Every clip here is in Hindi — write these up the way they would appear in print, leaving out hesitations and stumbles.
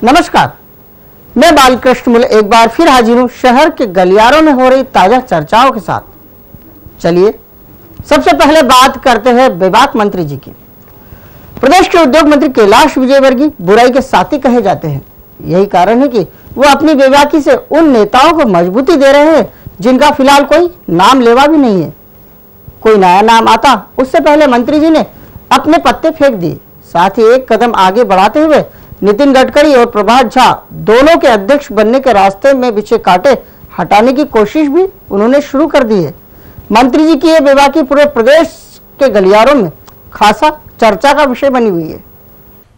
नमस्कार, मैं बालकृष्ण मुले एक बार फिर हाजिर हूं शहर के गलियारों में हो रही ताजा चर्चाओं के साथ। चलिए सबसे पहले बात करते हैं बेबाक मंत्री जी की। प्रदेश के उद्योग मंत्री कैलाश विजयवर्गीय बुराई के साथी कहे जाते हैं। यही कारण है कि वो अपनी बेबाकी से उन नेताओं को मजबूती दे रहे हैं जिनका फिलहाल कोई नाम लेवा भी नहीं है। कोई नया नाम आता उससे पहले मंत्री जी ने अपने पत्ते फेंक दिए। साथ ही एक कदम आगे बढ़ाते हुए नितिन गडकरी और प्रभात झा दोनों के अध्यक्ष बनने के रास्ते में बिछे कांटे हटाने की कोशिश भी उन्होंने शुरू कर दी है। मंत्री जी की यह बेबाकी पूरे प्रदेश के गलियारों में खासा चर्चा का विषय बनी हुई है।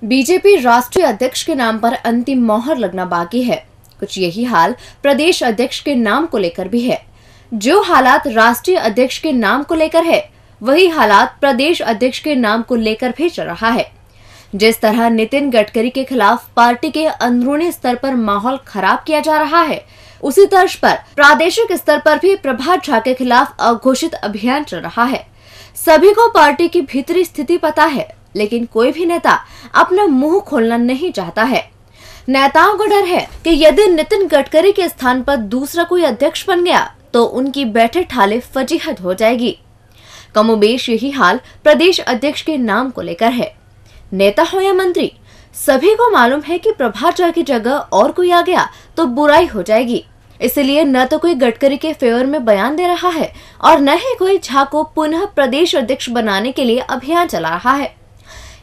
बीजेपी राष्ट्रीय अध्यक्ष के नाम पर अंतिम मोहर लगना बाकी है। कुछ यही हाल प्रदेश अध्यक्ष के नाम को लेकर भी है। जो हालात राष्ट्रीय अध्यक्ष के नाम को लेकर है, वही हालात प्रदेश अध्यक्ष के नाम को लेकर भी चल रहा है। जिस तरह नितिन गडकरी के खिलाफ पार्टी के अंदरूनी स्तर पर माहौल खराब किया जा रहा है, उसी तर्ज पर प्रादेशिक स्तर पर भी प्रभात झा के खिलाफ अघोषित अभियान चल रहा है। सभी को पार्टी की भीतरी स्थिति पता है, लेकिन कोई भी नेता अपना मुंह खोलना नहीं चाहता है। नेताओं को डर है कि यदि नितिन गडकरी के स्थान पर दूसरा कोई अध्यक्ष बन गया तो उनकी बैठे ठाले फजीहत हो जाएगी। कमोबेश यही हाल प्रदेश अध्यक्ष के नाम को लेकर है। नेता हो या मंत्री, सभी को मालूम है कि प्रभात झा की जगह और कोई आ गया तो बुराई हो जाएगी। इसलिए न तो कोई गडकरी के फेवर में बयान दे रहा है और न ही कोई झा को पुनः प्रदेश अध्यक्ष बनाने के लिए अभियान चला रहा है।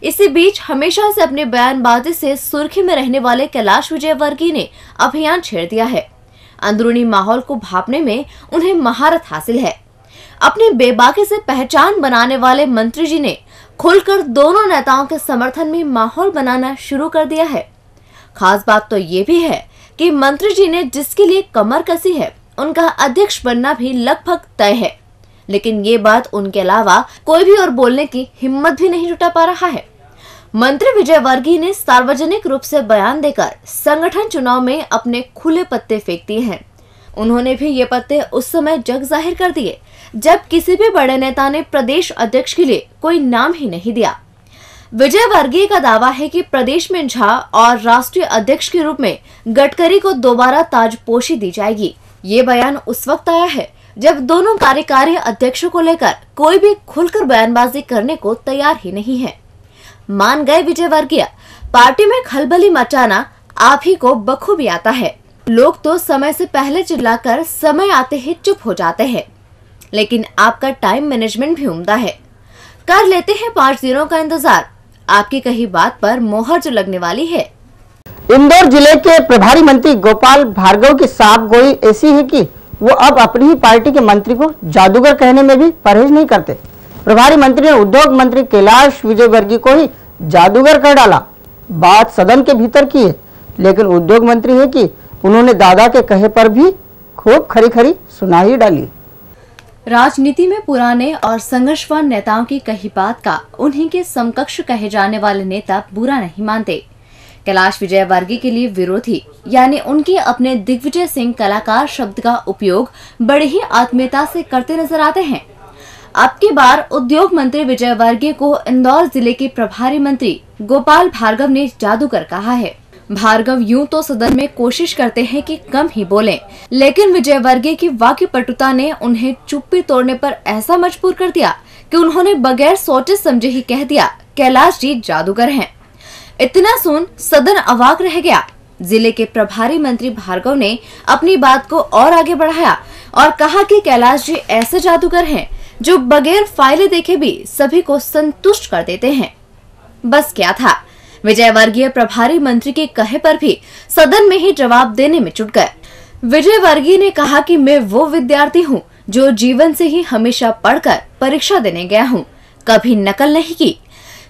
इसी बीच हमेशा से अपने बयानबाजी से सुर्खी में रहने वाले कैलाश विजयवर्गीय ने अभियान छेड़ दिया है। अंदरूनी माहौल को भांपने में उन्हें महारत हासिल है। अपनी बेबाकी से पहचान बनाने वाले मंत्री जी ने खुलकर दोनों नेताओं के समर्थन में माहौल बनाना शुरू कर दिया है। खास बात तो ये भी है कि मंत्री जी ने जिसके लिए कमर कसी है, उनका अध्यक्ष बनना भी लगभग तय है। लेकिन ये बात उनके अलावा कोई भी और बोलने की हिम्मत भी नहीं जुटा पा रहा है। मंत्री विजयवर्गीय ने सार्वजनिक रूप से बयान देकर संगठन चुनाव में अपने खुले पत्ते फेंक दिए हैं। उन्होंने भी ये पत्ते उस समय जग जाहिर कर दिए जब किसी भी बड़े नेता ने प्रदेश अध्यक्ष के लिए कोई नाम ही नहीं दिया। विजयवर्गीय का दावा है कि प्रदेश में झा और राष्ट्रीय अध्यक्ष के रूप में गडकरी को दोबारा ताजपोशी दी जाएगी। ये बयान उस वक्त आया है जब दोनों कार्यकारी अध्यक्षों को लेकर कोई भी खुलकर बयानबाजी करने को तैयार ही नहीं है। मान गए विजयवर्गीय, पार्टी में खलबली मचाना आप ही को बखूबी आता है। लोग तो समय से पहले चिल्लाकर समय आते ही चुप हो जाते हैं, लेकिन आपका टाइम मैनेजमेंट भी उम्दा है। कर लेते हैं 5 दिनों का इंतजार। आपकी कही बात पर मोहर जो लगने वाली है। इंदौर जिले के प्रभारी मंत्री गोपाल भार्गव की साफ गोई ऐसी है कि वो अब अपनी ही पार्टी के मंत्री को जादूगर कहने में भी परहेज नहीं करते। प्रभारी मंत्री ने उद्योग मंत्री कैलाश विजयवर्गीय को ही जादूगर कर डाला। बात सदन के भीतर की है, लेकिन उद्योग मंत्री है कि उन्होंने दादा के कहे पर भी खूब खरी खरी सुना ही डाली। राजनीति में पुराने और संघर्षवान नेताओं की कही बात का उन्हीं के समकक्ष कहे जाने वाले नेता बुरा नहीं मानते। कैलाश विजयवर्गीय के लिए विरोधी यानी उनके अपने दिग्विजय सिंह कलाकार शब्द का उपयोग बड़ी ही आत्मीयता से करते नजर आते हैं। अब की बार उद्योग मंत्री विजयवर्गीय को इंदौर जिले के प्रभारी मंत्री गोपाल भार्गव ने जादूगर कहा है। भार्गव यूं तो सदन में कोशिश करते हैं कि कम ही बोलें, लेकिन विजयवर्गीय की वाक्य पटुता ने उन्हें चुप्पी तोड़ने पर ऐसा मजबूर कर दिया कि उन्होंने बगैर सोचे समझे ही कह दिया, कैलाश जी जादूगर हैं। इतना सुन सदन अवाक रह गया। जिले के प्रभारी मंत्री भार्गव ने अपनी बात को और आगे बढ़ाया और कहा कि कैलाश जी ऐसे जादूगर हैं जो बगैर फाइलें देखे भी सभी को संतुष्ट कर देते हैं। बस क्या था, विजयवर्गीय प्रभारी मंत्री के कहे पर भी सदन में ही जवाब देने में जुट गए। विजयवर्गीय ने कहा कि मैं वो विद्यार्थी हूँ जो जीवन से ही हमेशा पढ़कर परीक्षा देने गया हूँ, कभी नकल नहीं की।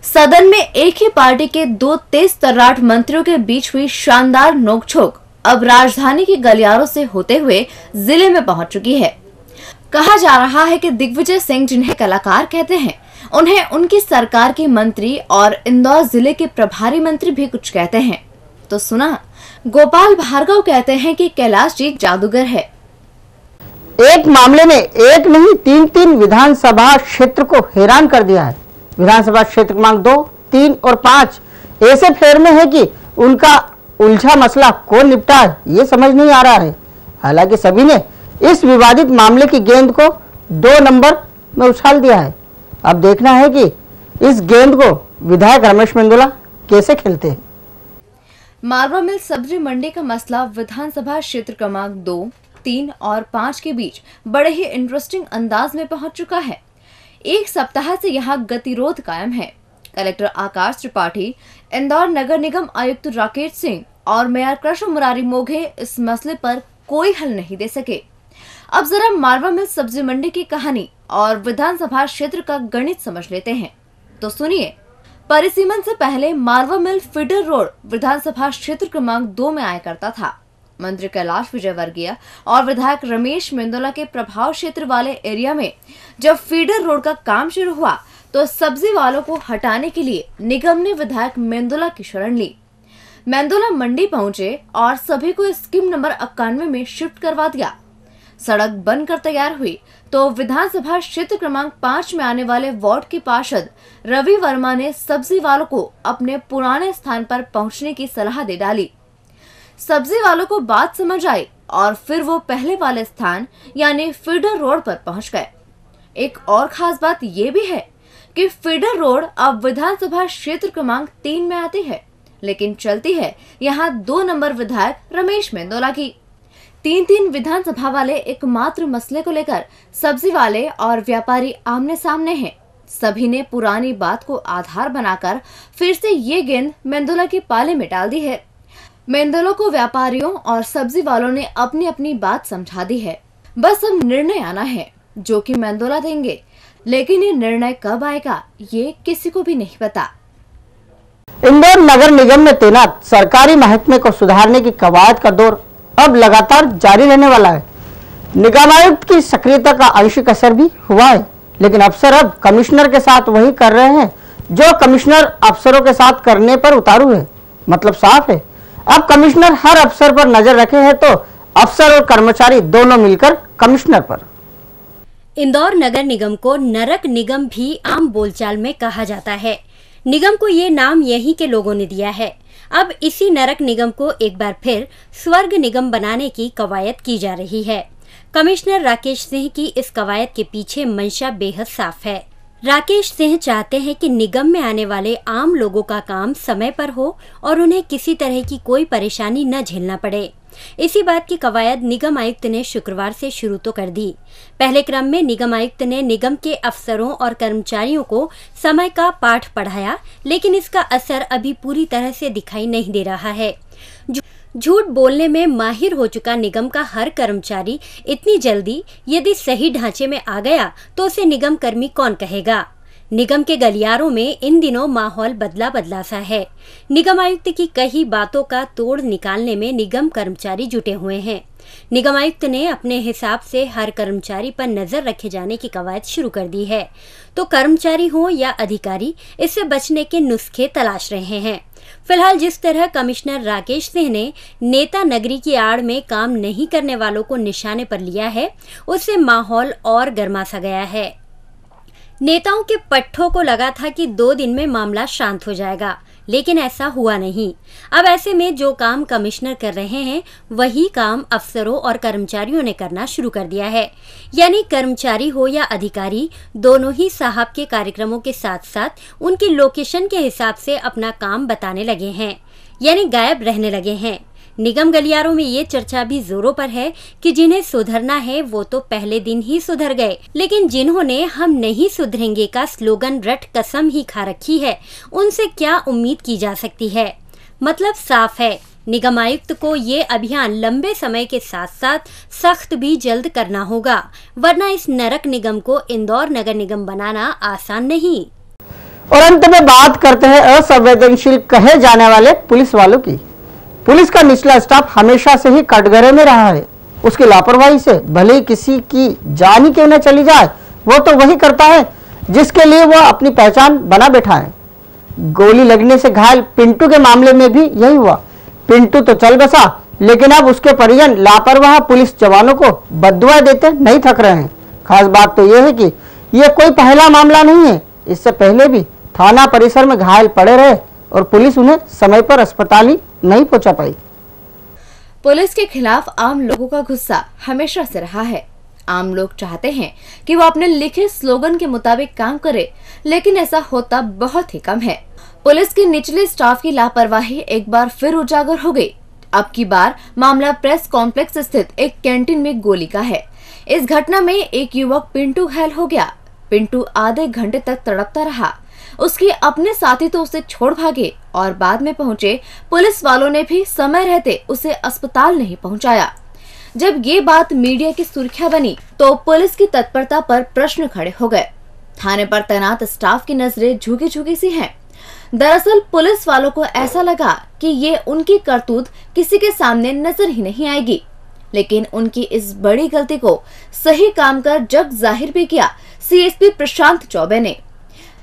सदन में एक ही पार्टी के 2 तेज तर्राट मंत्रियों के बीच हुई शानदार नोकझोंक अब राजधानी के गलियारों से होते हुए जिले में पहुंच चुकी है। कहा जा रहा है कि दिग्विजय सिंह, जिन्हें कलाकार कहते हैं, उन्हें उनकी सरकार के मंत्री और इंदौर जिले के प्रभारी मंत्री भी कुछ कहते हैं। तो सुना, गोपाल भार्गव कहते हैं कि कैलाश जी जादूगर है। एक मामले में एक नहीं 3 विधानसभा क्षेत्र को हैरान कर दिया है। विधानसभा क्षेत्र क्रमांक 2, 3 और 5 ऐसे फेर में है कि उनका उलझा मसला कौन निपटाए ये समझ नहीं आ रहा है। हालांकि सभी ने इस विवादित मामले की गेंद को 2 नंबर में उछाल दिया है। अब देखना है कि इस गेंद को विधायक रमेश मेंदोला कैसे खेलते हैं। मालवा मिल सब्जी मंडी का मसला विधानसभा क्षेत्र क्रमांक 2, 3 और 5 के बीच बड़े ही इंटरेस्टिंग अंदाज में पहुंच चुका है। एक सप्ताह से यहां गतिरोध कायम है। कलेक्टर आकाश त्रिपाठी, इंदौर नगर निगम आयुक्त राकेश सिंह और मेयर कृष्ण मुरारी मोघे इस मसले पर कोई हल नहीं दे सके। अब जरा मालवा मिल सब्जी मंडी की कहानी और विधानसभा क्षेत्र का गणित समझ लेते हैं। तो सुनिए, परिसीमन से पहले मालवा मिल फीडर रोड विधानसभा क्षेत्र क्रमांक 2 में आया करता था। मंत्री कैलाश विजयवर्गीय और विधायक रमेश मेंदोला के प्रभाव क्षेत्र वाले एरिया में जब फीडर रोड का काम शुरू हुआ तो सब्जी वालों को हटाने के लिए निगम ने विधायक मेंदोला की शरण ली। मेंदोला मंडी पहुंचे और सभी को स्कीम नंबर 91 में शिफ्ट करवा दिया। सड़क बनकर तैयार हुई तो विधानसभा क्षेत्र क्रमांक 5 में आने वाले वार्ड के पार्षद रवि वर्मा ने सब्जी वालों को अपने पुराने स्थान पर पहुंचने की सलाह दे डाली। सब्जी वालों को बात समझ आई और फिर वो पहले वाले स्थान यानी फीडर रोड पर पहुंच गए। एक और खास बात ये भी है कि फीडर रोड अब विधानसभा क्षेत्र क्रमांक 3 में आती है, लेकिन चलती है यहाँ 2 नंबर विधायक रमेश मेंदोला की। 3 विधानसभा वाले एकमात्र मसले को लेकर सब्जी वाले और व्यापारी आमने सामने हैं। सभी ने पुरानी बात को आधार बनाकर फिर से ये गेंद मेंदोला के पाले में डाल दी है। मेंदोला को व्यापारियों और सब्जी वालों ने अपनी अपनी बात समझा दी है। बस अब निर्णय आना है जो कि मेंदोला देंगे, लेकिन ये निर्णय कब आएगा ये किसी को भी नहीं पता। इंदौर नगर निगम में तैनात सरकारी महकमे को सुधारने की कवायद का दौर अब लगातार जारी रहने वाला है। निगमायुक्त की सक्रियता का आंशिक असर भी हुआ है, लेकिन अफसर अब कमिश्नर के साथ वही कर रहे हैं जो कमिश्नर अफसरों के साथ करने पर उतारू है। मतलब साफ है, अब कमिश्नर हर अफसर पर नजर रखे हैं तो अफसर और कर्मचारी दोनों मिलकर कमिश्नर पर। इंदौर नगर निगम को नरक निगम भी आम बोलचाल में कहा जाता है। निगम को ये नाम यहीं के लोगों ने दिया है। अब इसी नरक निगम को एक बार फिर स्वर्ग निगम बनाने की कवायद की जा रही है। कमिश्नर राकेश सिंह की इस कवायद के पीछे मंशा बेहद साफ है। राकेश सिंह चाहते हैं कि निगम में आने वाले आम लोगों का काम समय पर हो और उन्हें किसी तरह की कोई परेशानी न झेलना पड़े। इसी बात की कवायद निगम आयुक्त ने शुक्रवार से शुरू तो कर दी। पहले क्रम में निगम आयुक्त ने निगम के अफसरों और कर्मचारियों को समय का पाठ पढ़ाया, लेकिन इसका असर अभी पूरी तरह से दिखाई नहीं दे रहा है। झूठ बोलने में माहिर हो चुका निगम का हर कर्मचारी इतनी जल्दी यदि सही ढांचे में आ गया तो उसे निगम कर्मी कौन कहेगा। निगम के गलियारों में इन दिनों माहौल बदला बदला सा है। निगम आयुक्त की कई बातों का तोड़ निकालने में निगम कर्मचारी जुटे हुए हैं। निगम आयुक्त ने अपने हिसाब से हर कर्मचारी पर नजर रखे जाने की कवायद शुरू कर दी है, तो कर्मचारी हो या अधिकारी इससे बचने के नुस्खे तलाश रहे हैं। फिलहाल जिस तरह कमिश्नर राकेश सिंह ने नेता नगरी की आड़ में काम नहीं करने वालों को निशाने पर लिया है, उससे माहौल और गर्मा सा गया है। नेताओं के पट्टों को लगा था कि 2 दिन में मामला शांत हो जाएगा, लेकिन ऐसा हुआ नहीं। अब ऐसे में जो काम कमिश्नर कर रहे हैं वही काम अफसरों और कर्मचारियों ने करना शुरू कर दिया है। यानी कर्मचारी हो या अधिकारी, दोनों ही साहब के कार्यक्रमों के साथ साथ उनकी लोकेशन के हिसाब से अपना काम बताने लगे हैं, यानी गायब रहने लगे हैं। निगम गलियारों में ये चर्चा भी जोरों पर है कि जिन्हें सुधरना है वो तो पहले दिन ही सुधर गए, लेकिन जिन्होंने हम नहीं सुधरेंगे का स्लोगन रट कसम ही खा रखी है, उनसे क्या उम्मीद की जा सकती है। मतलब साफ है, निगम आयुक्त को ये अभियान लंबे समय के साथ साथ सख्त भी जल्द करना होगा, वरना इस नरक निगम को इंदौर नगर निगम बनाना आसान नहीं। और अंत में बात करते हैं असंवेदनशील कहे जाने वाले पुलिस वालों की। पुलिस का निचला स्टाफ हमेशा से ही कटघरे में रहा है। उसकी लापरवाही से भले ही किसी की जान ही क्यों न चली जाए, वो तो वही करता है जिसके लिए वो अपनी पहचान बना बैठा है। गोली लगने से घायल पिंटू के मामले में भी यही हुआ। पिंटू तो चल बसा, लेकिन अब उसके परिजन लापरवाह पुलिस जवानों को बद्दुआ देते नहीं थक रहे हैं। खास बात तो यह है कि यह कोई पहला मामला नहीं है। इससे पहले भी थाना परिसर में घायल पड़े रहे और पुलिस उन्हें समय पर अस्पताल ही नहीं पहुंचा पाई। पुलिस के खिलाफ आम लोगों का गुस्सा हमेशा से रहा है। आम लोग चाहते हैं कि वो अपने लिखे स्लोगन के मुताबिक काम करे, लेकिन ऐसा होता बहुत ही कम है। पुलिस के निचले स्टाफ की लापरवाही एक बार फिर उजागर हो गई। अब की बार मामला प्रेस कॉम्प्लेक्स स्थित एक कैंटीन में गोली का है। इस घटना में एक युवक पिंटू घायल हो गया। पिंटू आधे घंटे तक तड़पता रहा। उसके अपने साथी तो उसे छोड़ भागे और बाद में पहुंचे पुलिस वालों ने भी समय रहते उसे अस्पताल नहीं पहुंचाया। जब ये बात मीडिया की सुर्खियां बनी तो पुलिस की तत्परता पर प्रश्न खड़े हो गए। थाने पर तैनात स्टाफ की नजरें झुकी झुकी सी हैं। दरअसल पुलिस वालों को ऐसा लगा कि ये उनकी करतूत किसी के सामने नजर ही नहीं आएगी, लेकिन उनकी इस बड़ी गलती को सही काम कर जग जाहिर भी किया सीएसपी प्रशांत चौबे ने।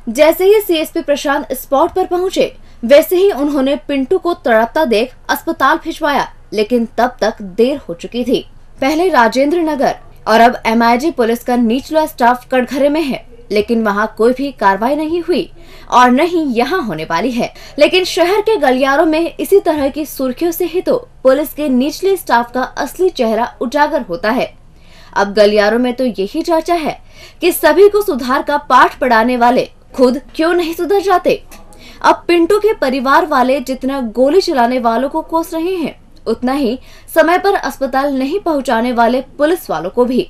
जैसे ही सीएसपी प्रशांत स्पॉट पर पहुंचे, वैसे ही उन्होंने पिंटू को तड़पता देख अस्पताल भिजवाया, लेकिन तब तक देर हो चुकी थी। पहले राजेंद्र नगर और अब एमआईजी पुलिस का निचला स्टाफ कटघरे में है, लेकिन वहां कोई भी कार्रवाई नहीं हुई और न ही यहाँ होने वाली है। लेकिन शहर के गलियारों में इसी तरह की सुर्खियों से ही तो पुलिस के निचले स्टाफ का असली चेहरा उजागर होता है। अब गलियारों में तो यही चर्चा है कि सभी को सुधार का पाठ पढ़ाने वाले खुद क्यों नहीं सुधर जाते। अब पिंटू के परिवार वाले जितना गोली चलाने वालों को कोस रहे हैं, उतना ही समय पर अस्पताल नहीं पहुंचाने वाले पुलिस वालों को भी।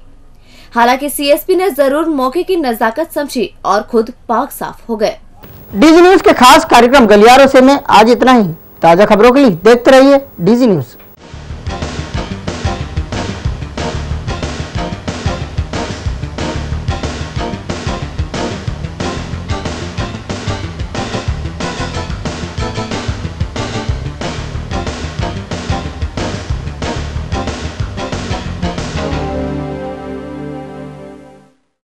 हालांकि सीएसपी ने जरूर मौके की नजाकत समझी और खुद पाक साफ हो गए। डीजी न्यूज के खास कार्यक्रम गलियारों से में आज इतना ही। ताजा खबरों के लिए देखते रहिए डीजी न्यूज।